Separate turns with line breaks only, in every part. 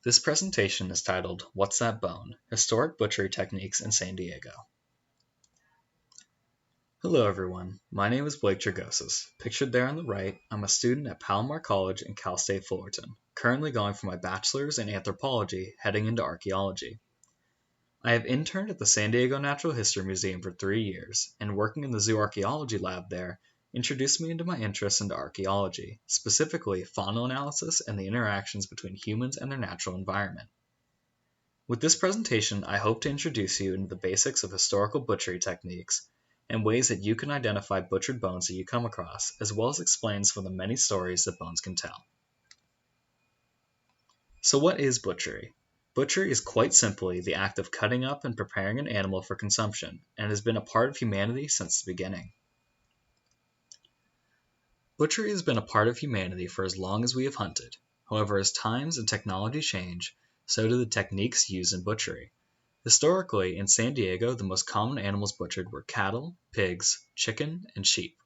This presentation is titled, What's That Bone? Historic Butchery Techniques in San Diego. Hello everyone, my name is Blake Georgouse. Pictured there on the right, I'm a student at Palomar College in Cal State Fullerton, currently going for my bachelor's in anthropology, heading into archaeology. I have interned at the San Diego Natural History Museum for 3 years, and working in the zoo archaeology lab there introduced me into my interest into archaeology, specifically faunal analysis and the interactions between humans and their natural environment. With this presentation, I hope to introduce you into the basics of historical butchery techniques and ways that you can identify butchered bones that you come across, as well as explain some of the many stories that bones can tell. So what is butchery? Butchery is quite simply the act of cutting up and preparing an animal for consumption, and has been a part of humanity since the beginning. Butchery has been a part of humanity for as long as we have hunted. However, as times and technology change, so do the techniques used in butchery. Historically, in San Diego, the most common animals butchered were cattle, pigs, chicken, and sheep.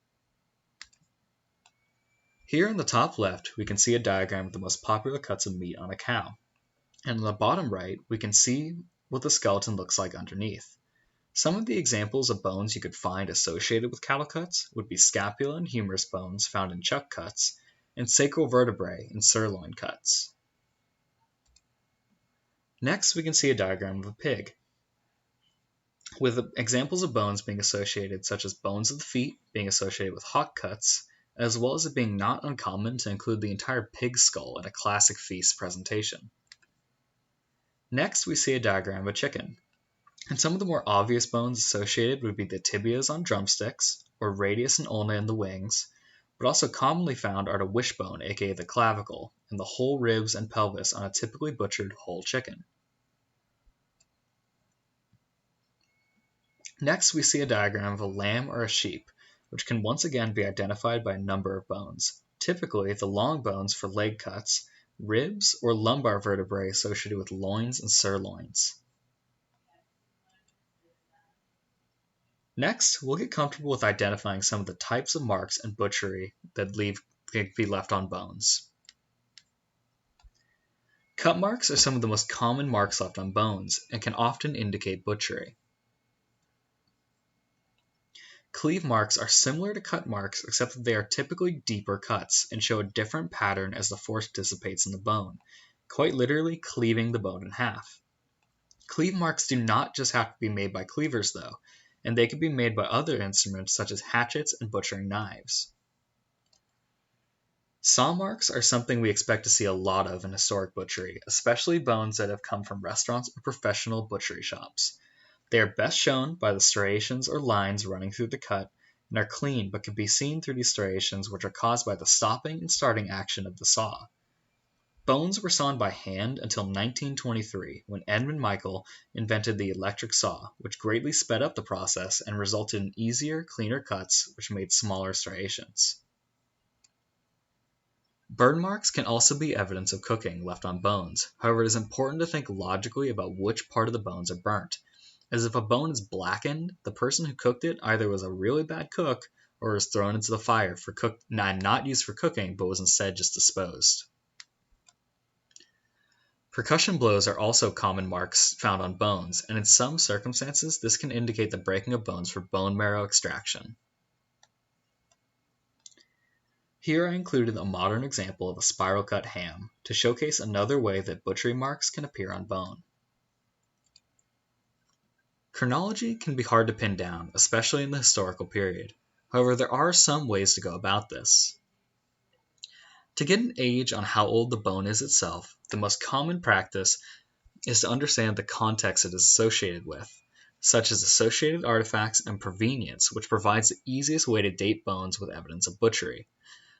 Here in the top left, we can see a diagram of the most popular cuts of meat on a cow. And on the bottom right, we can see what the skeleton looks like underneath. Some of the examples of bones you could find associated with cattle cuts would be scapula and humerus bones found in chuck cuts, and sacral vertebrae in sirloin cuts. Next, we can see a diagram of a pig, with examples of bones being associated, such as bones of the feet being associated with hock cuts, as well as it being not uncommon to include the entire pig skull in a classic feast presentation. Next, we see a diagram of a chicken. And some of the more obvious bones associated would be the tibias on drumsticks, or radius and ulna in the wings, but also commonly found are the wishbone, aka the clavicle, and the whole ribs and pelvis on a typically butchered whole chicken. Next, we see a diagram of a lamb or a sheep, which can once again be identified by a number of bones, typically the long bones for leg cuts, ribs, or lumbar vertebrae associated with loins and sirloins. Next, we'll get comfortable with identifying some of the types of marks in butchery that can be left on bones. Cut marks are some of the most common marks left on bones and can often indicate butchery. Cleave marks are similar to cut marks, except that they are typically deeper cuts and show a different pattern as the force dissipates in the bone, quite literally cleaving the bone in half. Cleave marks do not just have to be made by cleavers though, and they can be made by other instruments such as hatchets and butchering knives. Saw marks are something we expect to see a lot of in historic butchery, especially bones that have come from restaurants or professional butchery shops. They are best shown by the striations or lines running through the cut and are clean but can be seen through these striations, which are caused by the stopping and starting action of the saw. Bones were sawn by hand until 1923, when Edmund Michael invented the electric saw, which greatly sped up the process and resulted in easier, cleaner cuts, which made smaller striations. Burn marks can also be evidence of cooking left on bones. However, it is important to think logically about which part of the bones are burnt, as if a bone is blackened, the person who cooked it either was a really bad cook or was thrown into the fire not used for cooking, but was instead just disposed. Percussion blows are also common marks found on bones, and in some circumstances this can indicate the breaking of bones for bone marrow extraction. Here I included a modern example of a spiral cut ham to showcase another way that butchery marks can appear on bone. Chronology can be hard to pin down, especially in the historical period. However, there are some ways to go about this. To get an age on how old the bone is itself, the most common practice is to understand the context it is associated with, such as associated artifacts and provenience, which provides the easiest way to date bones with evidence of butchery.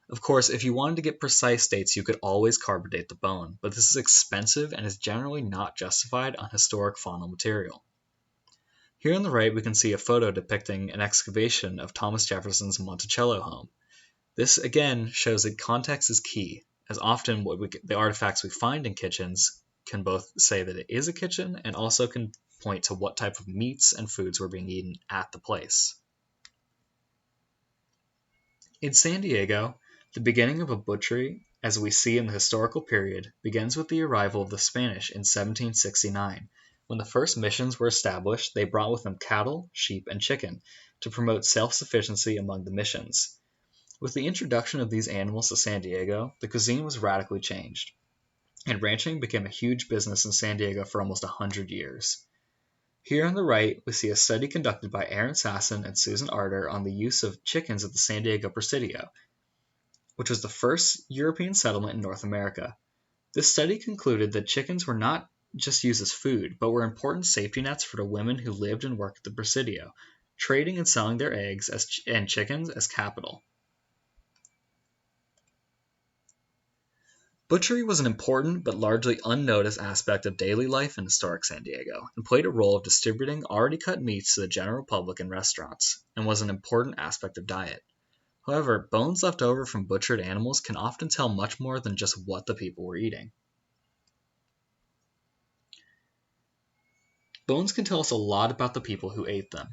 Of course, if you wanted to get precise dates, you could always carbon date the bone, but this is expensive and is generally not justified on historic faunal material. Here on the right, we can see a photo depicting an excavation of Thomas Jefferson's Monticello home. This again shows that context is key, as often the artifacts we find in kitchens can both say that it is a kitchen and also can point to what type of meats and foods were being eaten at the place. In San Diego, the beginning of a butchery as we see in the historical period, begins with the arrival of the Spanish in 1769. When the first missions were established, they brought with them cattle, sheep, and chicken to promote self-sufficiency among the missions. With the introduction of these animals to San Diego, the cuisine was radically changed, and ranching became a huge business in San Diego for almost 100 years. Here on the right, we see a study conducted by Aaron Sasson and Susan Arter on the use of chickens at the San Diego Presidio, which was the first European settlement in North America. This study concluded that chickens were not just used as food, but were important safety nets for the women who lived and worked at the Presidio, trading and selling their eggs and chickens as capital. Butchery was an important but largely unnoticed aspect of daily life in historic San Diego, and played a role of distributing already cut meats to the general public in restaurants, and was an important aspect of diet. However, bones left over from butchered animals can often tell much more than just what the people were eating. Bones can tell us a lot about the people who ate them.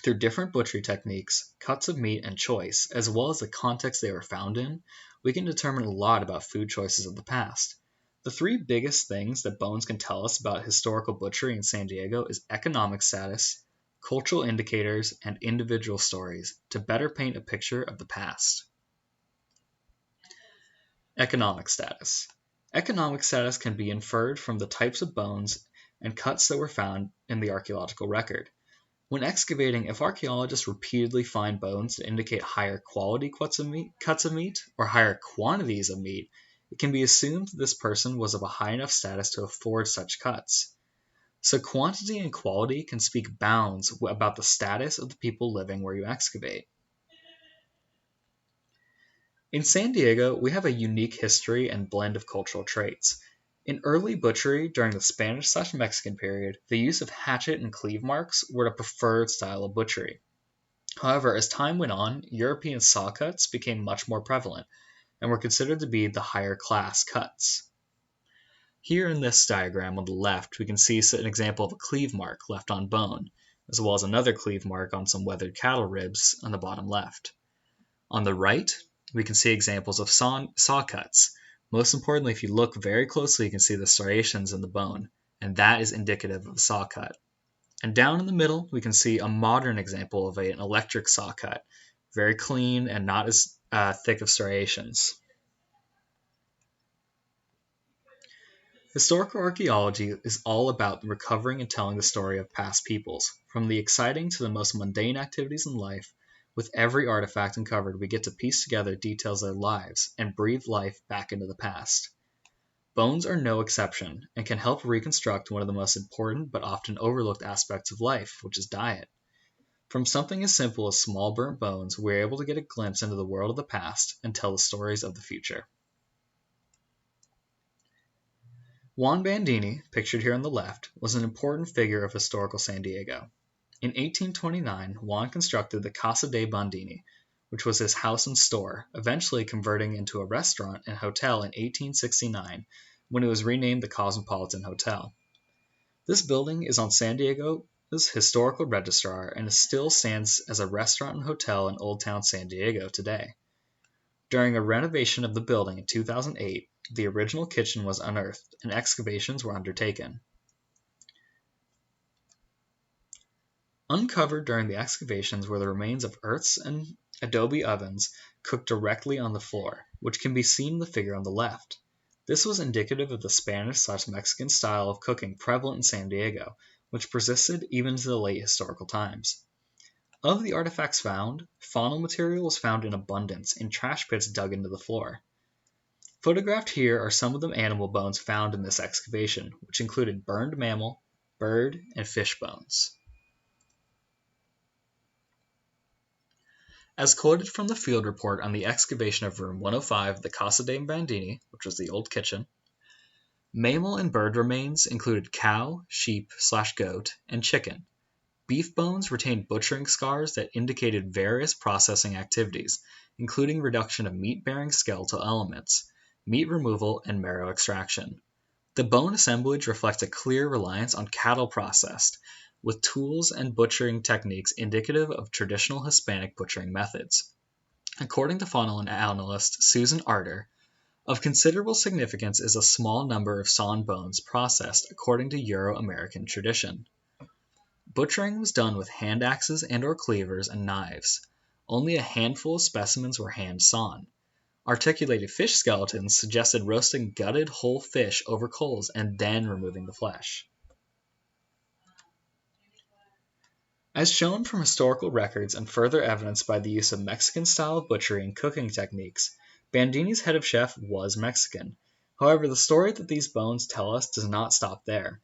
Through different butchery techniques, cuts of meat, and choice, as well as the context they were found in, we can determine a lot about food choices of the past. The three biggest things that bones can tell us about historical butchery in San Diego is economic status, cultural indicators, and individual stories to better paint a picture of the past. Economic status. Economic status can be inferred from the types of bones and cuts that were found in the archaeological record. When excavating, if archaeologists repeatedly find bones that indicate higher quality cuts of meat or higher quantities of meat, it can be assumed this person was of a high enough status to afford such cuts. So quantity and quality can speak bounds about the status of the people living where you excavate. In San Diego, we have a unique history and blend of cultural traits. In early butchery during the Spanish/Mexican period, the use of hatchet and cleave marks were the preferred style of butchery. However, as time went on, European saw cuts became much more prevalent and were considered to be the higher class cuts. Here in this diagram on the left, we can see an example of a cleave mark left on bone, as well as another cleave mark on some weathered cattle ribs on the bottom left. On the right, we can see examples of saw cuts. Most importantly, if you look very closely, you can see the striations in the bone, and that is indicative of a saw cut. And down in the middle, we can see a modern example of an electric saw cut, very clean and not as thick of striations. Historical archaeology is all about recovering and telling the story of past peoples, from the exciting to the most mundane activities in life. With every artifact uncovered, we get to piece together details of their lives and breathe life back into the past. Bones are no exception and can help reconstruct one of the most important but often overlooked aspects of life, which is diet. From something as simple as small burnt bones, we're able to get a glimpse into the world of the past and tell the stories of the future. Juan Bandini, pictured here on the left, was an important figure of historical San Diego. In 1829, Juan constructed the Casa de Bandini, which was his house and store, eventually converting into a restaurant and hotel in 1869 when it was renamed the Cosmopolitan Hotel. This building is on San Diego's historical registrar and still stands as a restaurant and hotel in Old Town San Diego today. During a renovation of the building in 2008, the original kitchen was unearthed and excavations were undertaken. Uncovered during the excavations were the remains of earths and adobe ovens cooked directly on the floor, which can be seen in the figure on the left. This was indicative of the Spanish/Mexican style of cooking prevalent in San Diego, which persisted even into the late historical times. Of the artifacts found, faunal material was found in abundance in trash pits dug into the floor. Photographed here are some of the animal bones found in this excavation, which included burned mammal, bird, and fish bones. As quoted from the field report on the excavation of room 105 of the Casa de Bandini, which was the old kitchen, mammal and bird remains included cow, sheep/goat, and chicken. Beef bones retained butchering scars that indicated various processing activities, including reduction of meat-bearing skeletal elements, meat removal, and marrow extraction. The bone assemblage reflects a clear reliance on cattle processed, with tools and butchering techniques indicative of traditional Hispanic butchering methods. According to faunal analyst Susan Arter, Of considerable significance is a small number of sawn bones processed according to Euro-American tradition. Butchering was done with hand axes and/or cleavers and knives. Only a handful of specimens were hand-sawn. Articulated fish skeletons suggested roasting gutted whole fish over coals and then removing the flesh. As shown from historical records and further evidenced by the use of Mexican-style butchery and cooking techniques, Bandini's head of chef was Mexican. However, the story that these bones tell us does not stop there.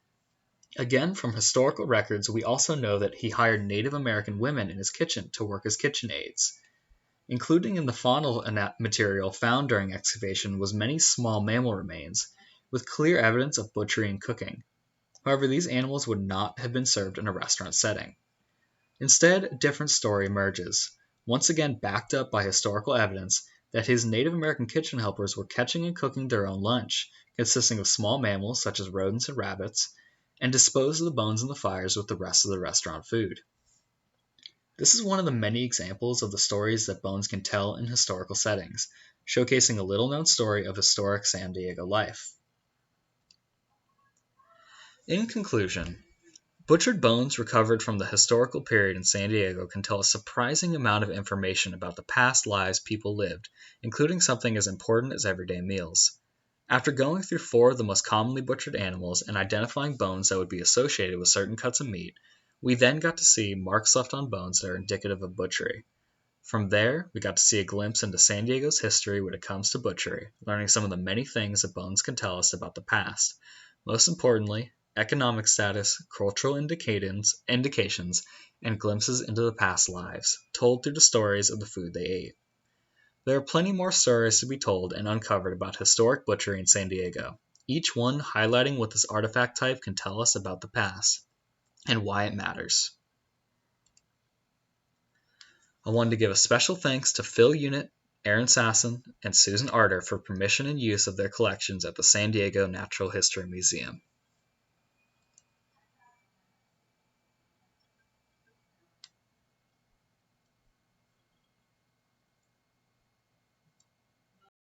Again, from historical records, we also know that he hired Native American women in his kitchen to work as kitchen aides. Including in the faunal material found during excavation was many small mammal remains, with clear evidence of butchery and cooking. However, these animals would not have been served in a restaurant setting. Instead, a different story emerges, once again backed up by historical evidence that his Native American kitchen helpers were catching and cooking their own lunch, consisting of small mammals such as rodents and rabbits, and disposed of the bones in the fires with the rest of the restaurant food. This is one of the many examples of the stories that bones can tell in historical settings, showcasing a little-known story of historic San Diego life. In conclusion, butchered bones recovered from the historical period in San Diego can tell a surprising amount of information about the past lives people lived, including something as important as everyday meals. After going through 4 of the most commonly butchered animals and identifying bones that would be associated with certain cuts of meat, we then got to see marks left on bones that are indicative of butchery. From there, we got to see a glimpse into San Diego's history when it comes to butchery, learning some of the many things that bones can tell us about the past. Most importantly, economic status, cultural indications, and glimpses into the past lives, told through the stories of the food they ate. There are plenty more stories to be told and uncovered about historic butchery in San Diego, each one highlighting what this artifact type can tell us about the past, and why it matters. I wanted to give a special thanks to Phil Unit, Aaron Sasson, and Susan Arter for permission and use of their collections at the San Diego Natural History Museum.